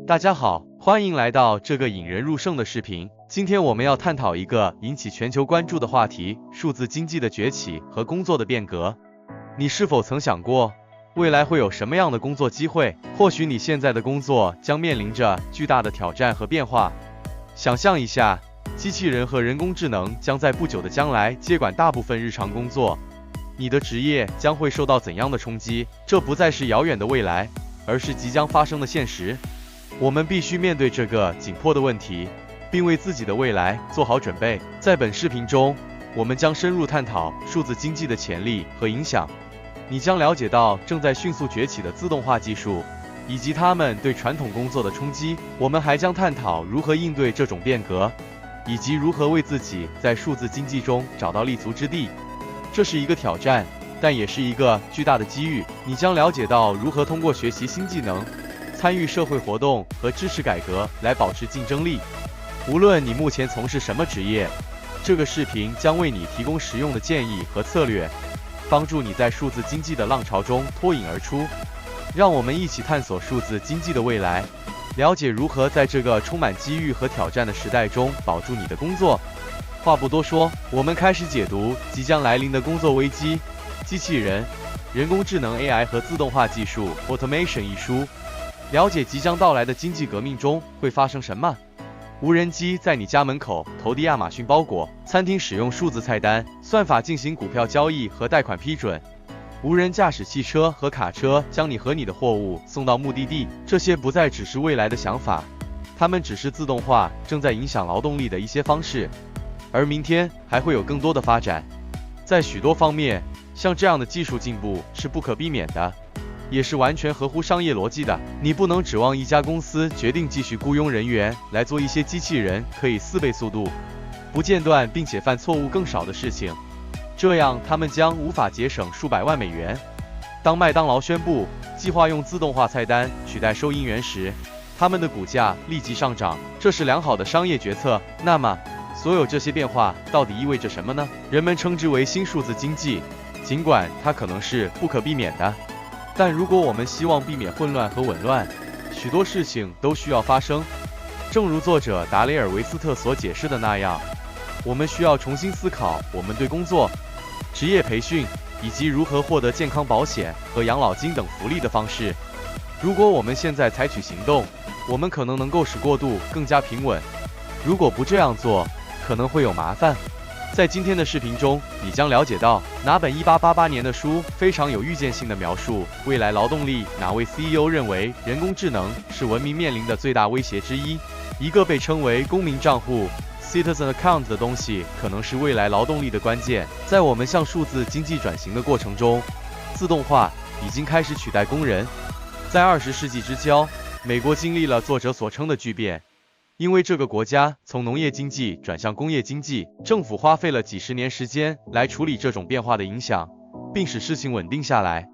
大家好，欢迎来到这个引人入胜的视频。今天我们要探讨一个引起全球关注的话题：数字经济的崛起和工作的变革。你是否曾想过，未来会有什么样的工作机会？或许你现在的工作将面临着巨大的挑战和变化。想象一下，机器人和人工智能将在不久的将来接管大部分日常工作，你的职业将会受到怎样的冲击？这不再是遥远的未来，而是即将发生的现实。我们必须面对这个紧迫的问题，并为自己的未来做好准备。在本视频中，我们将深入探讨数字经济的潜力和影响。你将了解到正在迅速崛起的自动化技术，以及它们对传统工作的冲击。我们还将探讨如何应对这种变革，以及如何为自己在数字经济中找到立足之地。这是一个挑战，但也是一个巨大的机遇。你将了解到如何通过学习新技能，参与社会活动和支持改革来保持竞争力。无论你目前从事什么职业，这个视频将为你提供实用的建议和策略，帮助你在数字经济的浪潮中脱颖而出。让我们一起探索数字经济的未来，了解如何在这个充满机遇和挑战的时代中保住你的工作。话不多说，我们开始解读即将来临的工作危机——机器人、人工智能 AI 和自动化技术 Automation 一书。了解即将到来的经济革命中会发生什么。无人机在你家门口投递亚马逊包裹，餐厅使用数字菜单，算法进行股票交易和贷款批准，无人驾驶汽车和卡车将你和你的货物送到目的地。这些不再只是未来的想法，它们只是自动化正在影响劳动力的一些方式，而明天还会有更多的发展。在许多方面，像这样的技术进步是不可避免的，也是完全合乎商业逻辑的。你不能指望一家公司决定继续雇佣人员来做一些机器人可以4倍速度、不间断并且犯错误更少的事情，这样他们将无法节省数百万美元。当麦当劳宣布计划用自动化菜单取代收银员时，他们的股价立即上涨，这是良好的商业决策。那么，所有这些变化到底意味着什么呢？人们称之为新数字经济，尽管它可能是不可避免的。但如果我们希望避免混乱和紊乱，许多事情都需要发生。正如作者达雷尔·维斯特所解释的那样，我们需要重新思考我们对工作、职业培训以及如何获得健康保险和养老金等福利的方式。如果我们现在采取行动，我们可能能够使过渡更加平稳。如果不这样做，可能会有麻烦。在今天的视频中，你将了解到哪本1888年的书非常有预见性的描述未来劳动力。哪位 CEO 认为人工智能是文明面临的最大威胁之一？一个被称为公民账户 （Citizen Account） 的东西可能是未来劳动力的关键。在我们向数字经济转型的过程中，自动化已经开始取代工人。在20世纪之交，美国经历了作者所称的巨变。因为这个国家从农业经济转向工业经济，政府花费了几十年时间来处理这种变化的影响，并使事情稳定下来。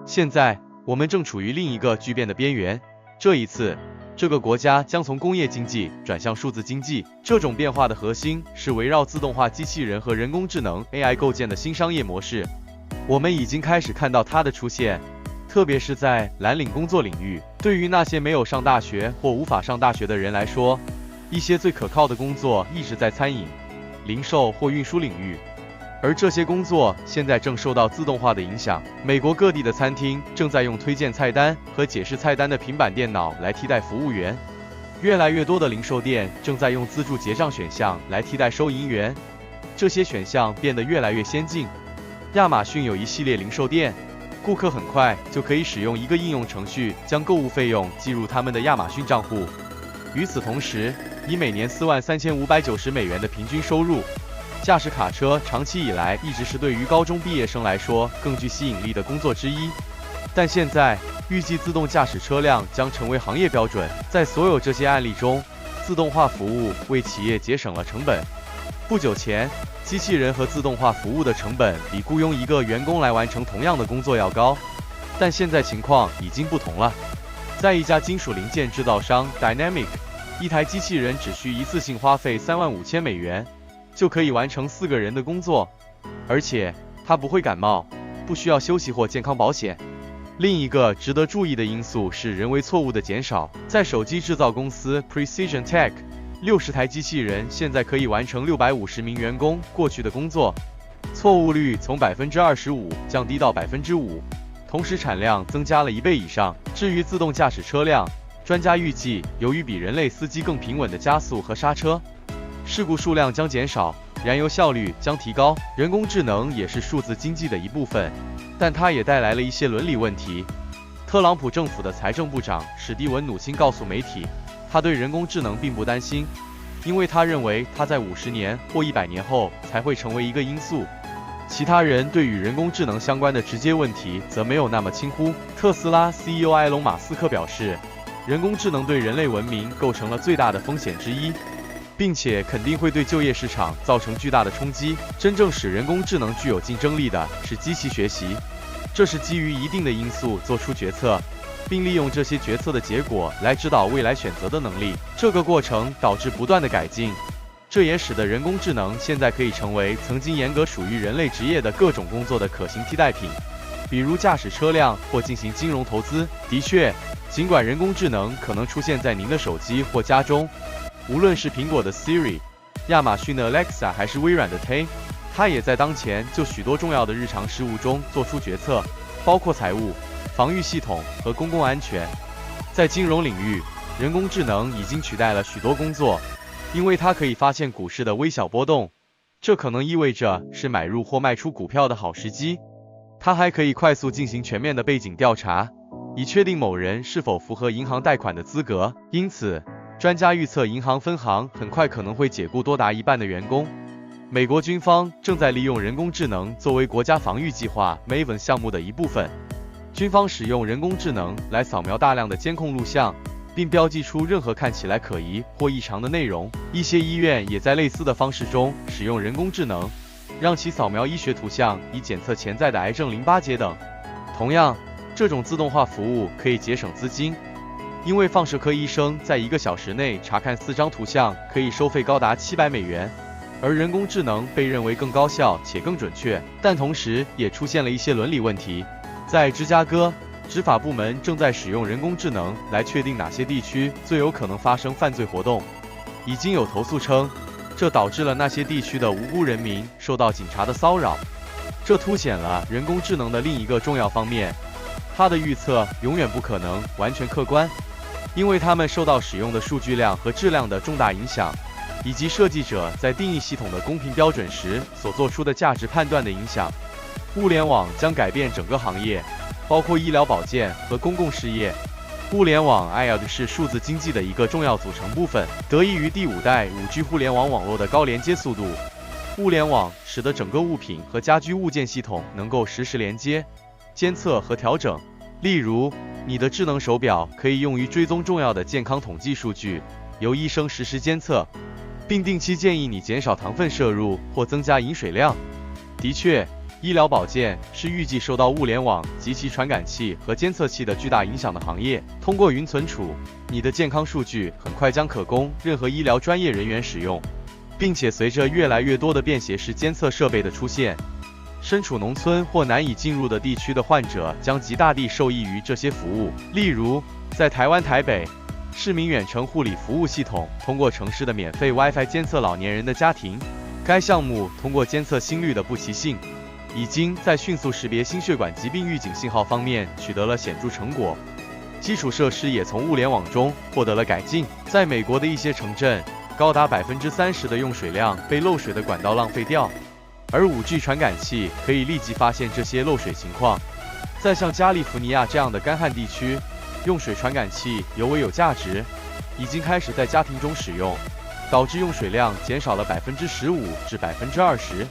现在，我们正处于另一个巨变的边缘。这一次，这个国家将从工业经济转向数字经济。这种变化的核心是围绕自动化机器人和人工智能 AI 构建的新商业模式。我们已经开始看到它的出现，特别是在蓝领工作领域。对于那些没有上大学或无法上大学的人来说，一些最可靠的工作一直在餐饮、零售或运输领域，而这些工作现在正受到自动化的影响。美国各地的餐厅正在用推荐菜单和解释菜单的平板电脑来替代服务员，越来越多的零售店正在用自助结账选项来替代收银员，这些选项变得越来越先进。亚马逊有一系列零售店，顾客很快就可以使用一个应用程序将购物费用计入他们的亚马逊账户。与此同时，以每年43590美元的平均收入，驾驶卡车长期以来一直是对于高中毕业生来说更具吸引力的工作之一。但现在，预计自动驾驶车辆将成为行业标准。在所有这些案例中，自动化服务为企业节省了成本。不久前，机器人和自动化服务的成本比雇佣一个员工来完成同样的工作要高，但现在情况已经不同了。在一家金属零件制造商 Dynamic， 一台机器人只需一次性花费35000美元，就可以完成4个人的工作，而且它不会感冒，不需要休息或健康保险。另一个值得注意的因素是人为错误的减少。在手机制造公司 Precision Tech，60台机器人现在可以完成650名员工过去的工作，错误率从25%降低到5%，同时产量增加了1倍以上。至于自动驾驶车辆，专家预计，由于比人类司机更平稳的加速和刹车，事故数量将减少，燃油效率将提高。人工智能也是数字经济的一部分，但它也带来了一些伦理问题。特朗普政府的财政部长史蒂文·努钦告诉媒体，他对人工智能并不担心，因为他认为它在50年或100年后才会成为一个因素。其他人对与人工智能相关的直接问题则没有那么轻忽。特斯拉 CEO 埃隆·马斯克表示，人工智能对人类文明构成了最大的风险之一，并且肯定会对就业市场造成巨大的冲击。真正使人工智能具有竞争力的是机器学习，这是基于一定的因素做出决策，并利用这些决策的结果来指导未来选择的能力。这个过程导致不断的改进，这也使得人工智能现在可以成为曾经严格属于人类职业的各种工作的可行替代品，比如驾驶车辆或进行金融投资。的确，尽管人工智能可能出现在您的手机或家中，无论是苹果的 Siri、亚马逊的 Alexa 还是微软的 Tay， 它也在当前就许多重要的日常事务中做出决策，包括财务、防御系统和公共安全。在金融领域，人工智能已经取代了许多工作，因为它可以发现股市的微小波动，这可能意味着是买入或卖出股票的好时机。它还可以快速进行全面的背景调查，以确定某人是否符合银行贷款的资格。因此，专家预测银行分行很快可能会解雇多达1半的员工。美国军方正在利用人工智能作为国家防御计划 Maven 项目的一部分。军方使用人工智能来扫描大量的监控录像，并标记出任何看起来可疑或异常的内容。一些医院也在类似的方式中使用人工智能，让其扫描医学图像以检测潜在的癌症淋巴结等。同样，这种自动化服务可以节省资金，因为放射科医生在1个小时内查看4张图像可以收费高达$700，而人工智能被认为更高效且更准确。但同时也出现了一些伦理问题。在芝加哥，执法部门正在使用人工智能来确定哪些地区最有可能发生犯罪活动。已经有投诉称，这导致了那些地区的无辜人民受到警察的骚扰。这凸显了人工智能的另一个重要方面，它的预测永远不可能完全客观，因为它们受到使用的数据量和质量的重大影响，以及设计者在定义系统的公平标准时所做出的价值判断的影响。物联网将改变整个行业，包括医疗保健和公共事业。物联网 IoT 是数字经济的一个重要组成部分，得益于第5代5G 互联网网络的高连接速度。物联网使得整个物品和家居物件系统能够实时连接、监测和调整。例如，你的智能手表可以用于追踪重要的健康统计数据，由医生实时监测，并定期建议你减少糖分摄入或增加饮水量。的确，医疗保健是预计受到物联网及其传感器和监测器的巨大影响的行业。通过云存储，你的健康数据很快将可供任何医疗专业人员使用，并且随着越来越多的便携式监测设备的出现，身处农村或难以进入的地区的患者将极大地受益于这些服务。例如，在台湾台北，市民远程护理服务系统通过城市的免费 WiFi 监测老年人的家庭。该项目通过监测心率的不齐性，已经在迅速识别心血管疾病预警信号方面取得了显著成果。基础设施也从物联网中获得了改进。在美国的一些城镇，高达30%的用水量被漏水的管道浪费掉，而 5G 传感器可以立即发现这些漏水情况。在像加利福尼亚这样的干旱地区，用水传感器尤为有价值，已经开始在家庭中使用，导致用水量减少了15%至20%。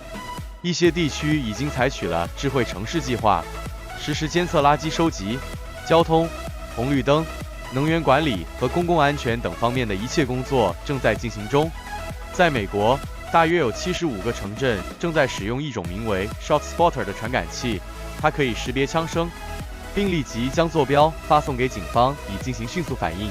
一些地区已经采取了智慧城市计划，实时监测垃圾收集、交通、红绿灯、能源管理和公共安全等方面的一切工作正在进行中。在美国，大约有75个城镇正在使用一种名为 ShotSpotter 的传感器，它可以识别枪声，并立即将坐标发送给警方以进行迅速反应。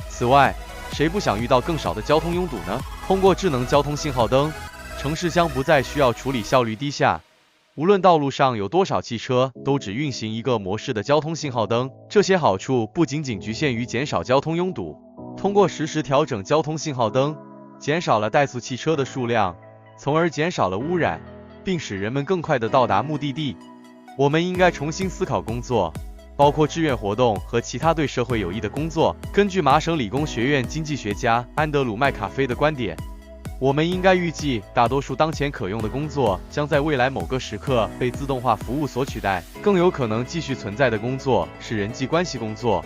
此外，谁不想遇到更少的交通拥堵呢？通过智能交通信号灯，城市将不再需要处理效率低下、无论道路上有多少汽车，都只运行一个模式的交通信号灯。这些好处不仅仅局限于减少交通拥堵，通过实时调整交通信号灯，减少了怠速汽车的数量，从而减少了污染，并使人们更快地到达目的地。我们应该重新思考工作，包括志愿活动和其他对社会有益的工作。根据麻省理工学院经济学家安德鲁·麦卡菲的观点，我们应该预计大多数当前可用的工作将在未来某个时刻被自动化服务所取代。更有可能继续存在的工作是人际关系工作，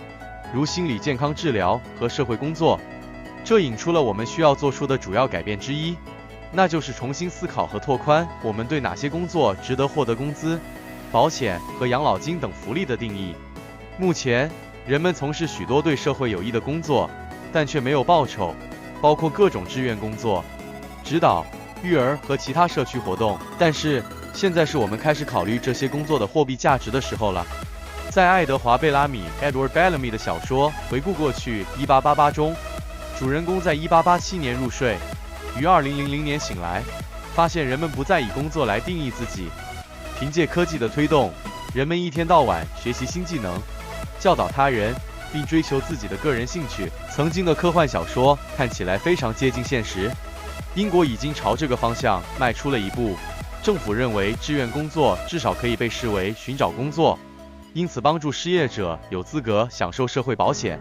如心理健康治疗和社会工作。这引出了我们需要做出的主要改变之一，那就是重新思考和拓宽我们对哪些工作值得获得工资、保险和养老金等福利的定义。目前，人们从事许多对社会有益的工作，但却没有报酬，包括各种志愿工作、指导、育儿和其他社区活动。但是，现在是我们开始考虑这些工作的货币价值的时候了。在爱德华·贝拉米 （Edward Bellamy） 的小说《回顾过去：1888》中，主人公在1887年入睡，于2000年醒来，发现人们不再以工作来定义自己。凭借科技的推动，人们一天到晚学习新技能，教导他人，并追求自己的个人兴趣。曾经的科幻小说看起来非常接近现实。英国已经朝这个方向迈出了一步。政府认为志愿工作至少可以被视为寻找工作，因此帮助失业者有资格享受社会保险。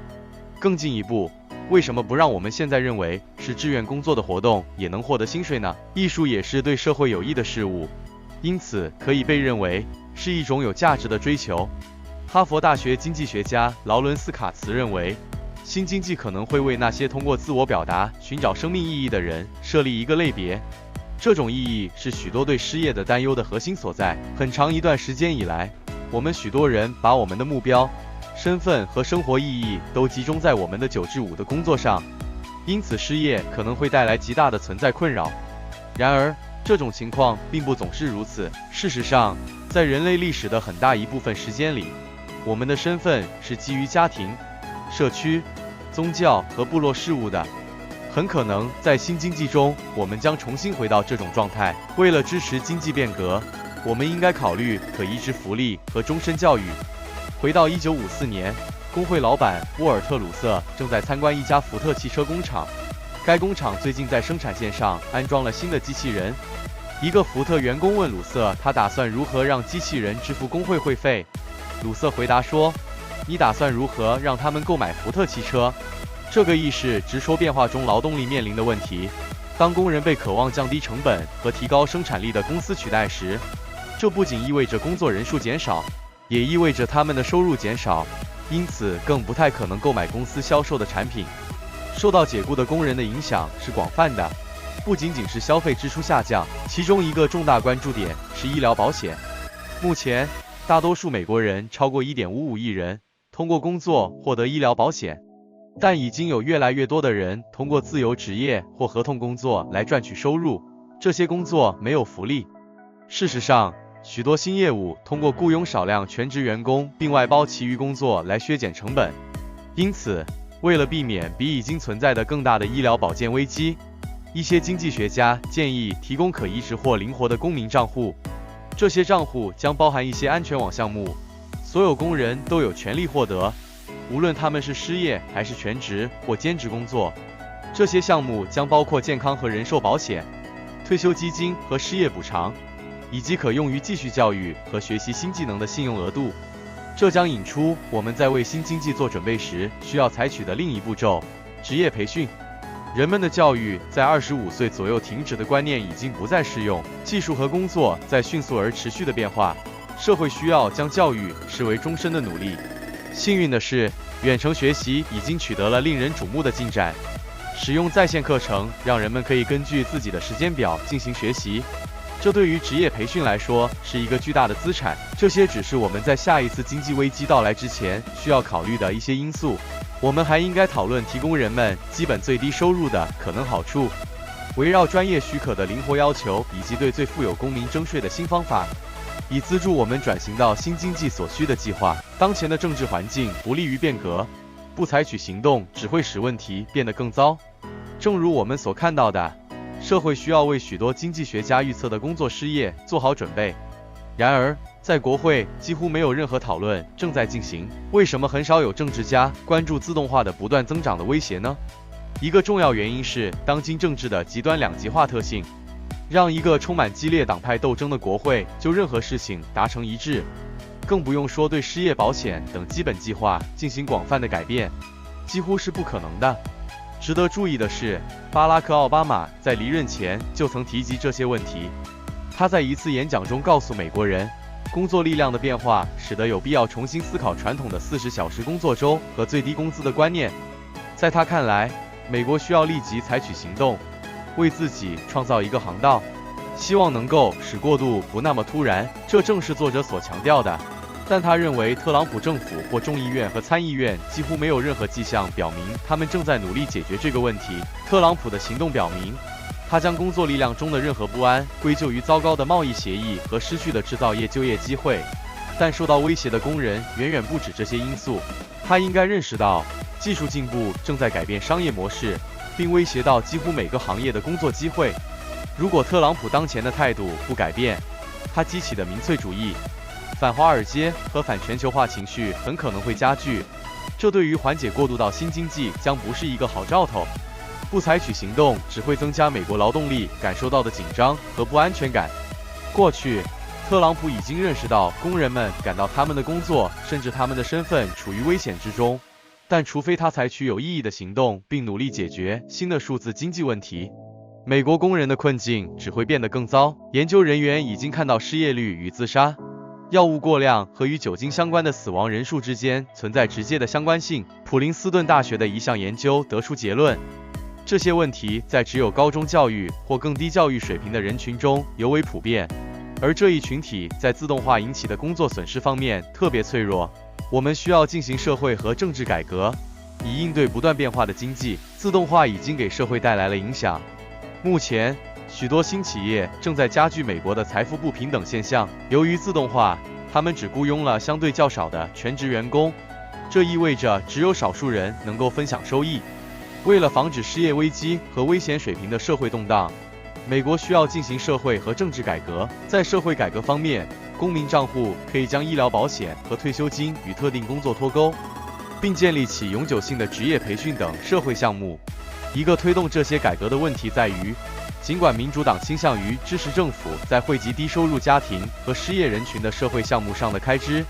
更进一步，为什么不让我们现在认为是志愿工作的活动也能获得薪水呢？艺术也是对社会有益的事物，因此可以被认为是一种有价值的追求。哈佛大学经济学家劳伦斯·卡茨认为，新经济可能会为那些通过自我表达寻找生命意义的人设立一个类别。这种意义是许多对失业的担忧的核心所在。很长一段时间以来，我们许多人把我们的目标、身份和生活意义都集中在我们的9至5的工作上，因此失业可能会带来极大的存在困扰。然而，这种情况并不总是如此。事实上，在人类历史的很大一部分时间里，我们的身份是基于家庭、社区、宗教和部落事务的。很可能在新经济中，我们将重新回到这种状态。为了支持经济变革，我们应该考虑可移植福利和终身教育。回到1954年，工会老板沃尔特·鲁瑟正在参观一家福特汽车工厂。该工厂最近在生产线上安装了新的机器人。一个福特员工问鲁瑟，他打算如何让机器人支付工会会费。鲁瑟回答说：“你打算如何让他们购买福特汽车？”这个意识直说变化中劳动力面临的问题。当工人被渴望降低成本和提高生产力的公司取代时，这不仅意味着工作人数减少，也意味着他们的收入减少，因此更不太可能购买公司销售的产品。受到解雇的工人的影响是广泛的，不仅仅是消费支出下降，其中一个重大关注点是医疗保险。目前，大多数美国人超过1.55亿人通过工作获得医疗保险，但已经有越来越多的人通过自由职业或合同工作来赚取收入，这些工作没有福利。事实上，许多新业务通过雇佣少量全职员工并外包其余工作来削减成本。因此，为了避免比已经存在的更大的医疗保健危机，一些经济学家建议提供可移植或灵活的公民账户。这些账户将包含一些安全网项目，所有工人都有权利获得，无论他们是失业还是全职或兼职工作。这些项目将包括健康和人寿保险、退休基金和失业补偿，以及可用于继续教育和学习新技能的信用额度。这将引出我们在为新经济做准备时需要采取的另一步骤——职业培训。人们的教育在25岁左右停止的观念已经不再适用。技术和工作在迅速而持续的变化，社会需要将教育视为终身的努力。幸运的是，远程学习已经取得了令人瞩目的进展。使用在线课程让人们可以根据自己的时间表进行学习，这对于职业培训来说是一个巨大的资产。这些只是我们在下一次经济危机到来之前需要考虑的一些因素。我们还应该讨论提供人们基本最低收入的可能好处，围绕专业许可的灵活要求，以及对最富有公民征税的新方法，以资助我们转型到新经济所需的计划。当前的政治环境不利于变革，不采取行动只会使问题变得更糟。正如我们所看到的，社会需要为许多经济学家预测的工作失业做好准备。然而，在国会几乎没有任何讨论正在进行。为什么很少有政治家关注自动化的不断增长的威胁呢？一个重要原因是当今政治的极端两极化特性，让一个充满激烈党派斗争的国会就任何事情达成一致，更不用说对失业保险等基本计划进行广泛的改变，几乎是不可能的。值得注意的是，巴拉克·奥巴马在离任前就曾提及这些问题。他在一次演讲中告诉美国人，工作力量的变化使得有必要重新思考传统的40小时工作周和最低工资的观念。在他看来，美国需要立即采取行动，为自己创造一个航道，希望能够使过渡不那么突然，这正是作者所强调的。但他认为特朗普政府或众议院和参议院几乎没有任何迹象表明他们正在努力解决这个问题。特朗普的行动表明，他将工作力量中的任何不安归咎于糟糕的贸易协议和失去的制造业就业机会，但受到威胁的工人远远不止这些因素。他应该认识到，技术进步正在改变商业模式，并威胁到几乎每个行业的工作机会。如果特朗普当前的态度不改变，他激起的民粹主义、反华尔街和反全球化情绪很可能会加剧，这对于缓解过渡到新经济将不是一个好兆头。不采取行动只会增加美国劳动力感受到的紧张和不安全感。过去，特朗普已经认识到工人们感到他们的工作甚至他们的身份处于危险之中，但除非他采取有意义的行动并努力解决新的数字经济问题，美国工人的困境只会变得更糟。研究人员已经看到失业率与自杀、药物过量和与酒精相关的死亡人数之间存在直接的相关性。普林斯顿大学的一项研究得出结论，这些问题在只有高中教育或更低教育水平的人群中尤为普遍，而这一群体在自动化引起的工作损失方面特别脆弱。我们需要进行社会和政治改革，以应对不断变化的经济。自动化已经给社会带来了影响。目前，许多新企业正在加剧美国的财富不平等现象。由于自动化，他们只雇佣了相对较少的全职员工，这意味着只有少数人能够分享收益。为了防止失业危机和危险水平的社会动荡，美国需要进行社会和政治改革。在社会改革方面，公民账户可以将医疗保险和退休金与特定工作脱钩，并建立起永久性的职业培训等社会项目。一个推动这些改革的问题在于，尽管民主党倾向于支持政府在惠及低收入家庭和失业人群的社会项目上的开支，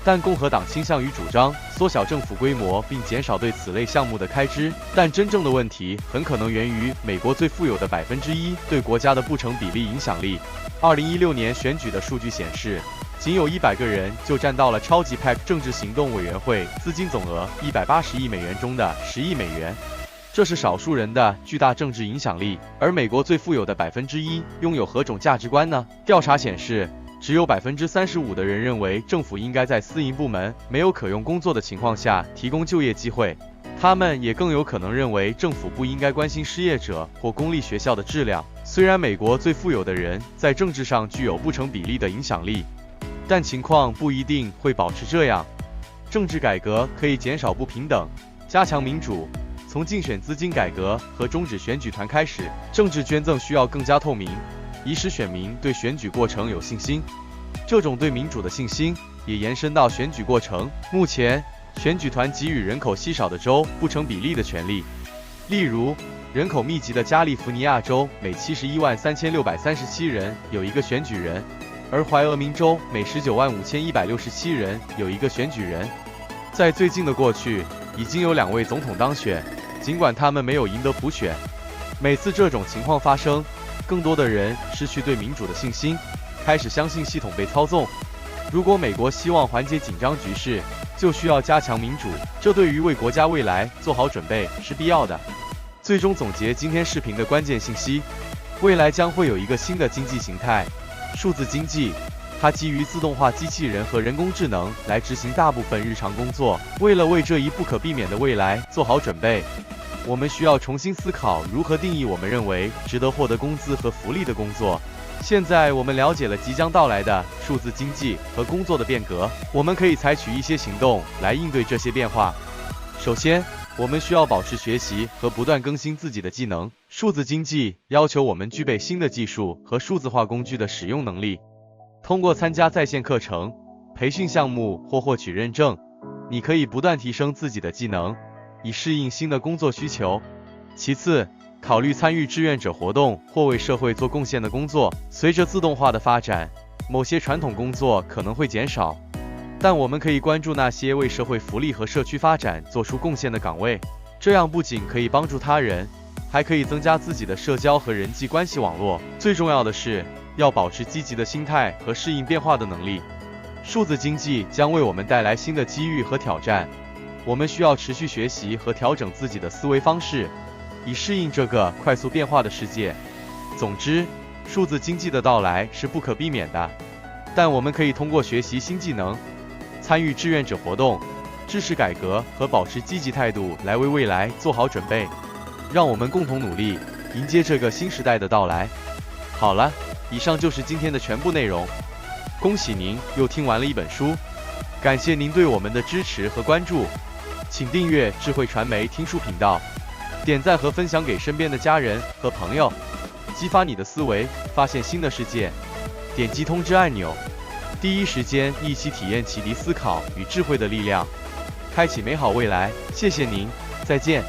但共和党倾向于主张缩小政府规模并减少对此类项目的开支。但真正的问题很可能源于美国最富有的1%对国家的不成比例影响力。2016年选举的数据显示，仅有100个人就占到了超级 PAC 政治行动委员会资金总额180亿美元中的10亿美元。这是少数人的巨大政治影响力。而美国最富有的1%拥有何种价值观呢？调查显示，只有35%的人认为政府应该在私营部门没有可用工作的情况下提供就业机会。他们也更有可能认为政府不应该关心失业者或公立学校的质量。虽然美国最富有的人在政治上具有不成比例的影响力，但情况不一定会保持这样。政治改革可以减少不平等，加强民主。从竞选资金改革和终止选举团开始，政治捐赠需要更加透明，以使选民对选举过程有信心。这种对民主的信心也延伸到选举过程。目前，选举团给予人口稀少的州不成比例的权利。例如，人口密集的加利福尼亚州每713637人有一个选举人，而怀俄明州每195167人有一个选举人。在最近的过去，已经有2位总统当选，尽管他们没有赢得普选。每次这种情况发生，更多的人失去对民主的信心，开始相信系统被操纵。如果美国希望缓解紧张局势，就需要加强民主，这对于为国家未来做好准备是必要的。最终总结今天视频的关键信息：未来将会有一个新的经济形态——数字经济。它基于自动化机器人和人工智能来执行大部分日常工作。为了为这一不可避免的未来做好准备，我们需要重新思考如何定义我们认为值得获得工资和福利的工作。现在我们了解了即将到来的数字经济和工作的变革，我们可以采取一些行动来应对这些变化。首先，我们需要保持学习和不断更新自己的技能。数字经济要求我们具备新的技术和数字化工具的使用能力。通过参加在线课程、培训项目或获取认证，你可以不断提升自己的技能，以适应新的工作需求。其次，考虑参与志愿者活动或为社会做贡献的工作。随着自动化的发展，某些传统工作可能会减少，但我们可以关注那些为社会福利和社区发展做出贡献的岗位，这样不仅可以帮助他人，还可以增加自己的社交和人际关系网络。最重要的是，要保持积极的心态和适应变化的能力。数字经济将为我们带来新的机遇和挑战，我们需要持续学习和调整自己的思维方式，以适应这个快速变化的世界。总之，数字经济的到来是不可避免的，但我们可以通过学习新技能、参与志愿者活动、知识改革和保持积极态度来为未来做好准备。让我们共同努力，迎接这个新时代的到来。好了，以上就是今天的全部内容。恭喜您又听完了一本书，感谢您对我们的支持和关注，请订阅智慧传媒听书频道，点赞和分享给身边的家人和朋友，激发你的思维，发现新的世界。点击通知按钮，第一时间一起体验启迪思考与智慧的力量，开启美好未来。谢谢您，再见。